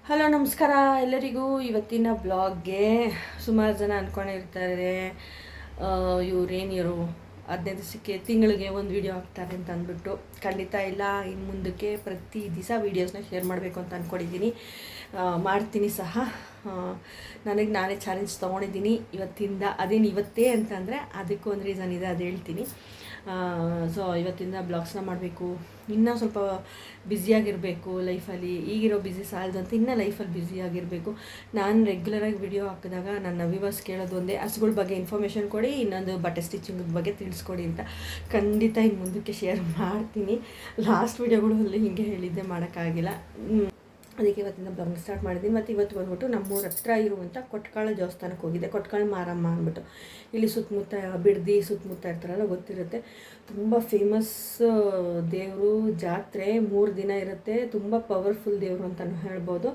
Hello ನಮಸ್ಕಾರ ಎಲ್ಲರಿಗೂ. ಇವತ್ತಿನ ಬ್ಲಾಗ್ಗೆ ಸುಮಾರು ಜನ ಅಂದ್ಕೊಂಡಿರ್ತಾರೆ ಇವರು 15 ದಿವಸಕ್ಕೆ ತಿಂಗಳಿಗೆ ಒಂದು ವಿಡಿಯೋ ಹಾಕ್ತಾರೆ ಅಂತ ಅಂದ್ಬಿಟ್ಟು. ಖಂಡಿತ ಇಲ್ಲ, ಇನ್ನು ಮುಂದಕ್ಕೆ ಪ್ರತಿ ದಿವಸ ವೀಡಿಯೋಸ್ನ ಶೇರ್ ಮಾಡಬೇಕು ಅಂತ ಅಂದ್ಕೊಂಡಿದ್ದೀನಿ, ಮಾಡ್ತೀನಿ ಸಹ. ನನಗೆ ನಾನೇ ಚಾಲೆಂಜ್ ತೊಗೊಂಡಿದ್ದೀನಿ ಇವತ್ತಿಂದ. ಅದೇನು ಇವತ್ತೇ ಅಂತಂದರೆ ಅದಕ್ಕೂ ಒಂದು ರೀಸನ್ ಇದೆ, ಅದು ಹೇಳ್ತೀನಿ. ಸೊ ಇವತ್ತಿಂದ ಬ್ಲಾಗ್ಸ್ನ ಮಾಡಬೇಕು, ಇನ್ನೂ ಸ್ವಲ್ಪ ಬ್ಯುಸಿಯಾಗಿರಬೇಕು ಲೈಫಲ್ಲಿ. ಈಗಿರೋ ಬ್ಯುಸಿ ಸಾಲದಂತ ಇನ್ನೂ ಲೈಫಲ್ಲಿ ಬ್ಯುಸಿಯಾಗಿರಬೇಕು. ನಾನು ರೆಗ್ಯುಲರಾಗಿ ವಿಡಿಯೋ ಹಾಕಿದಾಗ ನನ್ನ ವ್ಯೂವರ್ಸ್ ಕೇಳೋದು ಒಂದೇ, ಹಸುಗಳ ಬಗ್ಗೆ ಇನ್ಫಾರ್ಮೇಷನ್ ಕೊಡಿ, ಇನ್ನೊಂದು ಬಟ್ಟೆ ಸ್ಟಿಚಿಂಗ್ ಬಗ್ಗೆ ತಿಳಿಸ್ಕೊಡಿ ಅಂತ. ಖಂಡಿತ ಇನ್ನು ಮುಂದಕ್ಕೆ ಶೇರ್ ಮಾಡ್ತೀನಿ. ಲಾಸ್ಟ್ ವೀಡಿಯೋಗಳಲ್ಲಿ ಹೀಗೆ ಹೇಳಿದ್ದೆ, ಮಾಡೋಕ್ಕಾಗಿಲ್ಲ. ಅದಕ್ಕೆ ಇವತ್ತಿಂದ ಬ್ಲಾಗ್ ಸ್ಟಾರ್ಟ್ ಮಾಡಿದ್ದೀನಿ. ಮತ್ತು ಇವತ್ತು ಬಂದ್ಬಿಟ್ಟು ನಮ್ಮೂರ ಹತ್ರ ಇರುವಂಥ ಕೊಟ್ಕಾಳ ದೇವಸ್ಥಾನಕ್ಕೆ ಹೋಗಿದ್ದೆ. ಕೊಟ್ಕಾಳ ಮಾರಮ್ಮ ಅಂದ್ಬಿಟ್ಟು ಇಲ್ಲಿ ಸುತ್ತಮುತ್ತ ಬಿಡದಿ ಸುತ್ತಮುತ್ತ ಇರ್ತಾರಲ್ಲ, ಗೊತ್ತಿರುತ್ತೆ. ತುಂಬ ಫೇಮಸ್ ದೇವರು, ಜಾತ್ರೆ 3 ದಿನ ಇರುತ್ತೆ. ತುಂಬ ಪವರ್ಫುಲ್ ದೇವರು ಅಂತಲೂ ಹೇಳ್ಬೋದು.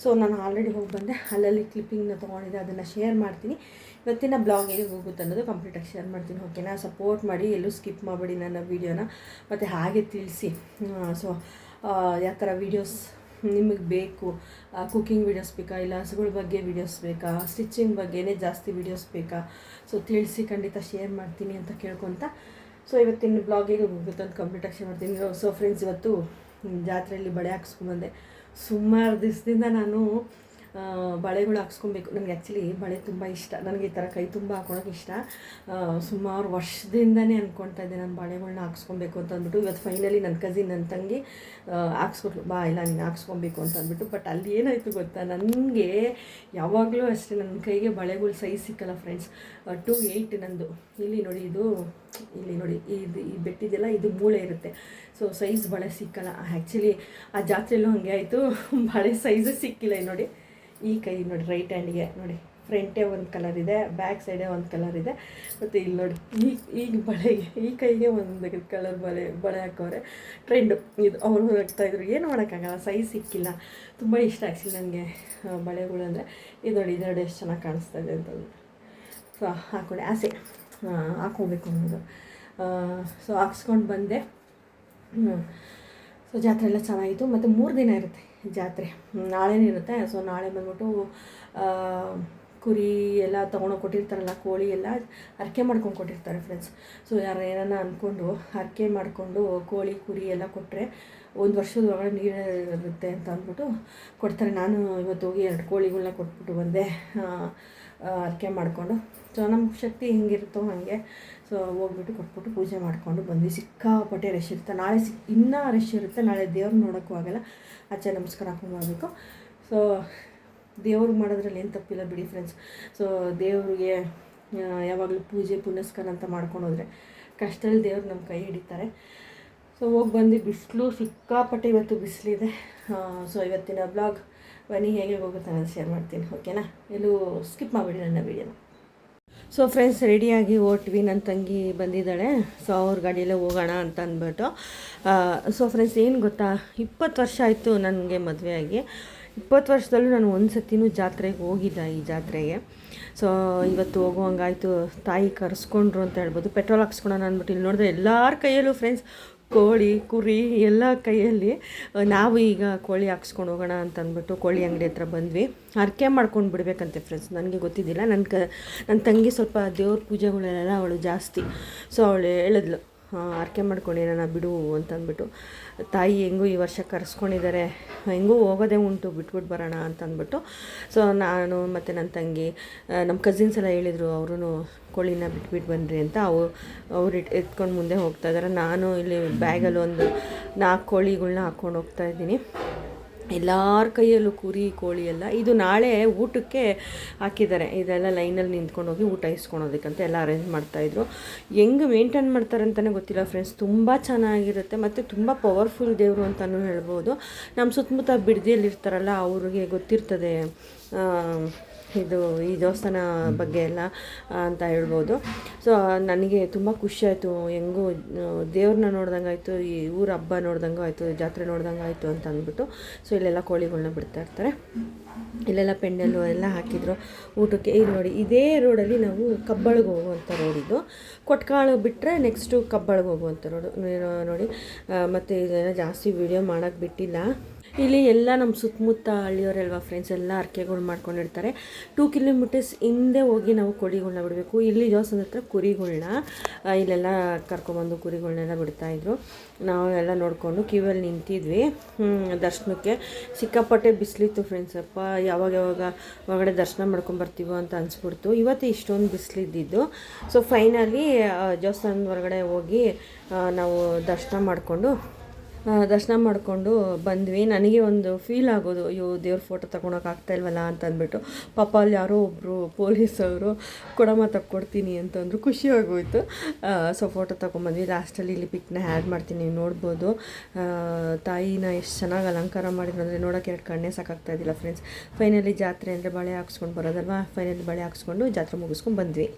ಸೊ ನಾನು ಆಲ್ರೆಡಿ ಹೋಗಿ ಬಂದೆ, ಅಲ್ಲಲ್ಲಿ ಕ್ಲಿಪ್ಪಿಂಗ್ನ ತೊಗೊಂಡಿದ್ದೆ, ಅದನ್ನು ಶೇರ್ ಮಾಡ್ತೀನಿ. ಇವತ್ತಿನ ಬ್ಲಾಗ್ ಹೇಗೆ ಹೋಗುತ್ತೆ ಅನ್ನೋದು ಕಂಪ್ಲೀಟಾಗಿ ಶೇರ್ ಮಾಡ್ತೀನಿ. ಓಕೆನಾ? ಸಪೋರ್ಟ್ ಮಾಡಿ, ಎಲ್ಲೂ ಸ್ಕಿಪ್ ಮಾಡಬೇಡಿ ನನ್ನ ವೀಡಿಯೋನ. ಮತ್ತು ಹಾಗೆ ತಿಳಿಸಿ ಸೊ ಯಾವ ಥರ ವೀಡಿಯೋಸ್ ನಿಮಗೆ ಬೇಕು. ಕುಕ್ಕಿಂಗ್ ವೀಡಿಯೋಸ್ ಬೇಕಾ, ಇಲ್ಲ ಹಸುಗಳ ಬಗ್ಗೆ ವೀಡಿಯೋಸ್ ಬೇಕಾ, ಸ್ಟಿಚಿಂಗ್ ಬಗ್ಗೆನೇ ಜಾಸ್ತಿ ವೀಡಿಯೋಸ್ ಬೇಕಾ, ಸೊ ತಿಳಿಸಿ. ಖಂಡಿತ ಶೇರ್ ಮಾಡ್ತೀನಿ ಅಂತ ಕೇಳ್ಕೊತ ಸೊ ಇವತ್ತಿನ ಬ್ಲಾಗಿಗೆ ಹೋಗುತ್ತೆ ಅಂತ ಕಂಪ್ಲೀಟಾಗಿ ಶೇರ್ ಮಾಡ್ತೀನಿ. ಸೊ ಫ್ರೆಂಡ್ಸ್, ಇವತ್ತು ಜಾತ್ರೆಯಲ್ಲಿ ಬಳೆ ಹಾಕ್ಸ್ಕೊಂಬಂದೆ. ಸುಮಾರು ದಿವಸದಿಂದ ನಾನು ಬಳೆಗಳು ಹಾಕ್ಸ್ಕೊಬೇಕು. ನನಗೆ ಆ್ಯಕ್ಚುಲಿ ಬಳೆ ತುಂಬ ಇಷ್ಟ. ನನಗೆ ಈ ಥರ ಕೈ ತುಂಬ ಹಾಕೊಳಕ್ಕೆ ಇಷ್ಟ. ಸುಮಾರು ವರ್ಷದಿಂದನೇ ಅಂದ್ಕೊಳ್ತಾ ಇದ್ದೆ ನಾನು ಬಳೆಗಳ್ನ ಹಾಕ್ಸ್ಕೊಬೇಕು ಅಂತ ಅಂದ್ಬಿಟ್ಟು. ಇವತ್ತು ಫೈನಲಿ ನನ್ನ ಕಸಿನ್, ನನ್ನ ತಂಗಿ ಹಾಕ್ಸ್ಕೊಟ್ಲು. ಬಾ ಇಲ್ಲ ನೀನು ಹಾಕ್ಸ್ಕೊಬೇಕು ಅಂತ ಅಂದ್ಬಿಟ್ಟು. ಬಟ್ ಅಲ್ಲಿ ಏನಾಯಿತು ಗೊತ್ತಾ, ನನಗೆ ಯಾವಾಗಲೂ ಅಷ್ಟೇ ನನ್ನ ಕೈಗೆ ಬಳೆಗಳು ಸೈಜ್ ಸಿಕ್ಕಲ್ಲ ಫ್ರೆಂಡ್ಸ್. 2.8 ನಂದು. ಇಲ್ಲಿ ನೋಡಿ, ಇಲ್ಲಿ ನೋಡಿ, ಈ ಬೆಟ್ಟಿದೆಲ್ಲ ಇದು ಮೂಳೆ ಇರುತ್ತೆ. ಸೊ ಸೈಜ್ ಬಳೆ ಸಿಕ್ಕಲ್ಲ. ಆ್ಯಕ್ಚುಲಿ ಆ ಜಾತ್ರೆಯಲ್ಲೂ ಹಾಗೆ ಆಯಿತು, ಬಳೆ ಸೈಜು ಸಿಕ್ಕಿಲ್ಲ. ನೋಡಿ ಈ ಕೈ ನೋಡಿ, ರೈಟ್ ಹ್ಯಾಂಡಿಗೆ ನೋಡಿ, ಫ್ರಂಟೇ ಒಂದು ಕಲರ್ ಇದೆ, ಬ್ಯಾಕ್ ಸೈಡೇ ಒಂದು ಕಲರ್ ಇದೆ. ಮತ್ತು ಇಲ್ಲಿ ನೋಡಿ, ಈಗ ಬಳೆಗೆ ಈ ಕೈಗೆ ಒಂದು ಕಲರ್ ಬಳೆ ಹಾಕೋರೆ. ಟ್ರೆಂಡು ಇದು. ಅವರು ಹಾಕ್ತಾಯಿದ್ರು, ಏನು ಮಾಡೋಕ್ಕಾಗಲ್ಲ, ಸೈಜ್ ಸಿಕ್ಕಿಲ್ಲ. ತುಂಬ ಇಷ್ಟ ಆ್ಯಕ್ಚುಲಿ ನನಗೆ ಬಳೆಗಳು ಅಂದರೆ. ಇದು ನೋಡಿ, ಇದೆರಡು ಎಷ್ಟು ಚೆನ್ನಾಗಿ ಕಾಣಿಸ್ತಾ ಇದೆ ಅಂತಂದು. ಸೊ ಹಾಕ್ಕೊಂಡೆ, ಆಸೆ ಹಾಕ್ಕೊಬೇಕು ಅನ್ನೋದು. ಸೊ ಹಾಕ್ಸ್ಕೊಂಡು ಬಂದೆ. ಸೊ ಜಾತ್ರೆ ಎಲ್ಲ ಚೆನ್ನಾಗಿತ್ತು. ಮತ್ತು 3 ದಿನ ಇರುತ್ತೆ ಜಾತ್ರೆ, ನಾಳೆನೇ ಇರುತ್ತೆ. ಸೊ ನಾಳೆ ಬಂದ್ಬಿಟ್ಟು ಕುರಿ ಎಲ್ಲ ತೊಗೊಂಡೋಗಿ ಕೊಟ್ಟಿರ್ತಾರಲ್ಲ, ಕೋಳಿ ಎಲ್ಲ ಹರಕೆ ಮಾಡ್ಕೊಂಡು ಕೊಟ್ಟಿರ್ತಾರೆ ಫ್ರೆಂಡ್ಸ್. ಸೊ ಯಾರು ಏನಾನ ಅಂದ್ಕೊಂಡು ಹರಕೆ ಮಾಡಿಕೊಂಡು ಕೋಳಿ ಕುರಿ ಎಲ್ಲ ಕೊಟ್ಟರೆ 1 ವರ್ಷದ ಒಳಗಡೆ ನೀರಿರುತ್ತೆ ಅಂತ ಅಂದ್ಬಿಟ್ಟು ಕೊಡ್ತಾರೆ. ನಾನು ಇವತ್ತು ಹೋಗಿ 2 ಕೋಳಿಗಳನ್ನ ಕೊಟ್ಬಿಟ್ಟು ಬಂದೆ, ಹರಕೆ ಮಾಡಿಕೊಂಡು. ಸೊ ನಮ್ಮ ಶಕ್ತಿ ಹೆಂಗಿರುತ್ತೋ ಹಾಗೆ ಸೊ ಹೋಗ್ಬಿಟ್ಟು ಕೊಟ್ಬಿಟ್ಟು ಪೂಜೆ ಮಾಡಿಕೊಂಡು ಬಂದ್ವಿ. ಸಿಕ್ಕಾಪಟ್ಟೆ ರಶ್ ಇರುತ್ತೆ. ನಾಳೆ ಇನ್ನೂ ರಶ್ ಇರುತ್ತೆ. ನಾಳೆ ದೇವ್ರು ನೋಡೋಕ್ಕೂ ಆಗೋಲ್ಲ, ಆಚೆ ನಮಸ್ಕಾರ ಹಾಕೊಂಡು ಮಾಡಬೇಕು. ಸೊ ದೇವ್ರಿಗೆ ಮಾಡೋದ್ರಲ್ಲಿ ಏನು ತಪ್ಪಿಲ್ಲ ಬಿಡಿ ಫ್ರೆಂಡ್ಸ್. ಸೊ ದೇವ್ರಿಗೆ ಯಾವಾಗಲೂ ಪೂಜೆ ಪುನಸ್ಕಾರ ಅಂತ ಮಾಡ್ಕೊಂಡು ಹೋದರೆ ಕಷ್ಟದಲ್ಲಿ ದೇವ್ರು ನಮ್ಮ ಕೈ ಹಿಡಿತಾರೆ. ಸೊ ಹೋಗಿ ಬಂದು, ಬಿಸಿಲು ಸಿಕ್ಕಾಪಟ್ಟೆ ಇವತ್ತು ಬಿಸಿಲಿದೆ. ಸೊ ಇವತ್ತಿನ ಬ್ಲಾಗ್ ಬನ್ನಿ ಹೇಗೆ ಹೋಗುತ್ತೆ ಅನ್ನೋದು ಶೇರ್ ಮಾಡ್ತೀನಿ. ಓಕೆನಾ? ಎಲ್ಲೂ ಸ್ಕಿಪ್ ಮಾಡಿಬಿಡಿ ನನ್ನ ವೀಡಿಯೋನ. ಸೊ ಫ್ರೆಂಡ್ಸ್, ರೆಡಿಯಾಗಿ ಹೊರಟ್ವಿ. ನನ್ನ ತಂಗಿ ಬಂದಿದ್ದಾಳೆ. ಸೊ ಅವ್ರ ಗಾಡಿಯಲ್ಲೇ ಹೋಗೋಣ ಅಂತ ಅಂದ್ಬಿಟ್ಟು. ಸೊ ಫ್ರೆಂಡ್ಸ್, ಏನು ಗೊತ್ತಾ, 20 ವರ್ಷ ಆಯಿತು ನನಗೆ ಮದುವೆ ಆಗಿ. 20 ವರ್ಷದಲ್ಲೂ ನಾನು ಒಂದು ಸತಿನೂ ಜಾತ್ರೆಗೆ ಹೋಗಿಲ್ಲ, ಈ ಜಾತ್ರೆಗೆ. ಸೊ ಇವತ್ತು ಹೋಗುವಂಗಾಯಿತು. ತಾಯಿ ಕರೆಸ್ಕೊಂಡ್ರು ಅಂತ ಹೇಳ್ಬೋದು. ಪೆಟ್ರೋಲ್ ಹಾಕ್ಸ್ಕೊಳೋಣ ಅಂದ್ಬಿಟ್ಟು ಇಲ್ಲಿ ನೋಡಿದ್ರೆ ಎಲ್ಲರ ಕೈಯಲ್ಲೂ ಫ್ರೆಂಡ್ಸ್ ಕೋಳಿ ಕುರಿ ಎಲ್ಲ ಕೈಯಲ್ಲಿ. ನಾವು ಈಗ ಕೋಳಿ ಹಾಕ್ಸ್ಕೊಂಡು ಹೋಗೋಣ ಅಂತ ಅಂದ್ಬಿಟ್ಟು ಕೋಳಿ ಅಂಗಡಿ ಹತ್ರ ಬಂದ್ವಿ. ಹರಕೆ ಮಾಡ್ಕೊಂಡು ಬಿಡಬೇಕಂತೆ ಫ್ರೆಂಡ್ಸ್, ನನಗೆ ಗೊತ್ತಿದ್ದಿಲ್ಲ. ನನ್ನ ತಂಗಿ ಸ್ವಲ್ಪ ದೇವ್ರ ಪೂಜೆಗಳೆಲ್ಲ ಅವಳು ಜಾಸ್ತಿ. ಸೊ ಅವಳು ಹೇಳಿದ್ಲು, ಹರಕೆ ಮಾಡ್ಕೊಂಡಿರೋಣ ಬಿಡು ಅಂತ ಅಂದ್ಬಿಟ್ಟು. ತಾಯಿ ಹೆಂಗೂ ಈ ವರ್ಷ ಕರೆಸ್ಕೊಂಡಿದ್ದಾರೆ, ಹೆಂಗೂ ಹೋಗೋದೇ ಉಂಟು, ಬಿಟ್ಬಿಟ್ಟು ಬರೋಣ ಅಂತ ಅಂದ್ಬಿಟ್ಟು. ಸೊ ನಾನು ಮತ್ತು ನನ್ನ ತಂಗಿ, ನಮ್ಮ ಕಸಿನ್ಸ್ ಎಲ್ಲ ಹೇಳಿದರು, ಅವರು ಕೋಳಿನ ಬಿಟ್ಬಿಟ್ಟು ಬನ್ನಿರಿ ಅಂತ. ಅವ್ರು ಎತ್ಕೊಂಡು ಮುಂದೆ ಹೋಗ್ತಾಯಿದ್ದಾರೆ. ನಾನು ಇಲ್ಲಿ ಬ್ಯಾಗಲ್ಲಿ ಒಂದು 4 ಕೋಳಿಗಳ್ನ ಹಾಕ್ಕೊಂಡು ಹೋಗ್ತಾಯಿದ್ದೀನಿ. ಎಲ್ಲರ ಕೈಯಲ್ಲೂ ಕುರಿ ಕೋಳಿ ಎಲ್ಲ. ಇದು ನಾಳೆ ಊಟಕ್ಕೆ ಹಾಕಿದ್ದಾರೆ. ಇದೆಲ್ಲ ಲೈನಲ್ಲಿ ನಿಂತ್ಕೊಂಡು ಹೋಗಿ ಊಟ ಇಸ್ಕೊಳೋದಕ್ಕಂತ ಎಲ್ಲ ಅರೇಂಜ್ ಮಾಡ್ತಾಯಿದ್ರು. ಹೆಂಗೆ ಮೇಂಟೈನ್ ಮಾಡ್ತಾರೆ ಅಂತಲೇ ಗೊತ್ತಿಲ್ಲ ಫ್ರೆಂಡ್ಸ್. ತುಂಬ ಚೆನ್ನಾಗಿರುತ್ತೆ ಮತ್ತು ತುಂಬ ಪವರ್ಫುಲ್ ದೇವರು ಅಂತಲೂ ಹೇಳ್ಬೋದು. ನಮ್ಮ ಸುತ್ತಮುತ್ತ ಬಿಡದಿಯಲ್ಲಿ ಇರ್ತಾರಲ್ಲ, ಅವ್ರಿಗೆ ಗೊತ್ತಿರ್ತದೆ ಇದು ಈ ದೇವಸ್ಥಾನ ಬಗ್ಗೆ ಎಲ್ಲ ಅಂತ ಹೇಳ್ಬೋದು. ಸೊ ನನಗೆ ತುಂಬ ಖುಷಿಯಾಯಿತು. ಹೆಂಗೂ ದೇವ್ರನ್ನ ನೋಡ್ದಂಗೆ ಆಯಿತು, ಈ ಊರ ಹಬ್ಬ ನೋಡ್ದಂಗೆ ಆಯಿತು, ಜಾತ್ರೆ ನೋಡ್ದಂಗೆ ಆಯಿತು ಅಂತ ಅಂದ್ಬಿಟ್ಟು. ಸೊ ಇಲ್ಲೆಲ್ಲ ಕೋಳಿಗಳ್ನ ಬಿಡ್ತಾಯಿರ್ತಾರೆ. ಇಲ್ಲೆಲ್ಲ ಪೆಂಡಲ್ಲು ಎಲ್ಲ ಹಾಕಿದ್ರು ಊಟಕ್ಕೆ. ಇದು ನೋಡಿ, ಇದೇ ರೋಡಲ್ಲಿ ನಾವು ಕಬ್ಬಳಿಗೆ ಹೋಗುವಂಥ ರೋಡಿದು. ಕೊಟ್ಕಾಳು ಬಿಟ್ಟರೆ ನೆಕ್ಸ್ಟು ಕಬ್ಬಳಿಗೆ ಹೋಗುವಂಥ ರೋಡು ನೋಡಿ. ಮತ್ತು ಇದೆಲ್ಲ ಜಾಸ್ತಿ ವೀಡಿಯೋ ಮಾಡೋಕ್ಕೆ ಬಿಟ್ಟಿಲ್ಲ. ಇಲ್ಲಿ ಎಲ್ಲ ನಮ್ಮ ಸುತ್ತಮುತ್ತ ಹಳ್ಳಿಯವರೆಲ್ವಾ ಫ್ರೆಂಡ್ಸ್, ಎಲ್ಲ ಅರ್ಕೆಗಳು ಮಾಡ್ಕೊಂಡಿರ್ತಾರೆ. 2 ಕಿಲೋಮೀಟರ್ಸ್ ಹಿಂದೆ ಹೋಗಿ ನಾವು ಕೋಳಿಗಳ್ನ ಬಿಡಬೇಕು. ಇಲ್ಲಿ ದೇವಸ್ಥಾನದ ಹತ್ರ ಕುರಿಗಳ್ನ ಇಲ್ಲೆಲ್ಲ ಕರ್ಕೊಬಂದು ಕುರಿಗಳ್ನೆಲ್ಲ ಬಿಡ್ತಾಯಿದ್ರು. ನಾವು ಎಲ್ಲ ನೋಡಿಕೊಂಡು ಕ್ಯೂವಲ್ಲಿ ನಿಂತಿದ್ವಿ ದರ್ಶನಕ್ಕೆ. ಸಿಕ್ಕಾಪಟ್ಟೆ ಬಿಸಿಲಿತ್ತು ಫ್ರೆಂಡ್ಸ್. ಅಪ್ಪ ಯಾವಾಗ ಹೊರಗಡೆ ದರ್ಶನ ಮಾಡ್ಕೊಂಬರ್ತೀವೋ ಅಂತ ಅನಿಸ್ಬಿಡ್ತು. ಇವತ್ತು ಇಷ್ಟೊಂದು ಬಿಸಿಲಿದ್ದಿದ್ದು. ಸೊ ಫೈನಲಿ ದೇವಸ್ಥಾನದ ಹೊರಗಡೆ ಹೋಗಿ ನಾವು ದರ್ಶನ ಮಾಡಿಕೊಂಡು ಬಂದ್ವಿ. ನನಗೆ ಒಂದು ಫೀಲ್ ಆಗೋದು, ಅಯ್ಯೋ ದೇವ್ರ ಫೋಟೋ ತೊಗೊಳಕ್ಕೆ ಇಲ್ವಲ್ಲ ಅಂತ ಅಂದ್ಬಿಟ್ಟು. ಪಾಪ ಅಲ್ಲಿ ಯಾರೋ ಒಬ್ಬರು ಪೊಲೀಸವರು ಕೊಡಮ್ಮ ತಕ್ಕೊಡ್ತೀನಿ ಅಂತಂದರು. ಖುಷಿ ಆಗೋಯ್ತು. ಸೊ ಫೋಟೋ ತೊಗೊಂಬಂದ್ವಿ. ಲಾಸ್ಟಲ್ಲಿ ಇಲ್ಲಿ ಪಿಕ್ನ ಆ್ಯಡ್ ಮಾಡ್ತೀನಿ, ನೀವು ನೋಡ್ಬೋದು. ತಾಯಿನ ಎಷ್ಟು ಚೆನ್ನಾಗಿ ಅಲಂಕಾರ ಮಾಡಿದ್ರು ಅಂದರೆ ನೋಡೋಕ್ಕೆ 2 ಕಣ್ಣೇ ಸಾಕಾಗ್ತಾಯಿದ್ದಿಲ್ಲ ಫ್ರೆಂಡ್ಸ್. ಫೈನಲಿ ಜಾತ್ರೆ ಅಂದರೆ ಬಳೆ ಹಾಕ್ಸ್ಕೊಂಡು ಬರೋದಲ್ವ. ಫೈನಲಿ ಬಳೆ ಹಾಕ್ಸ್ಕೊಂಡು ಜಾತ್ರೆ ಮುಗಿಸ್ಕೊಂಡು ಬಂದ್ವಿ.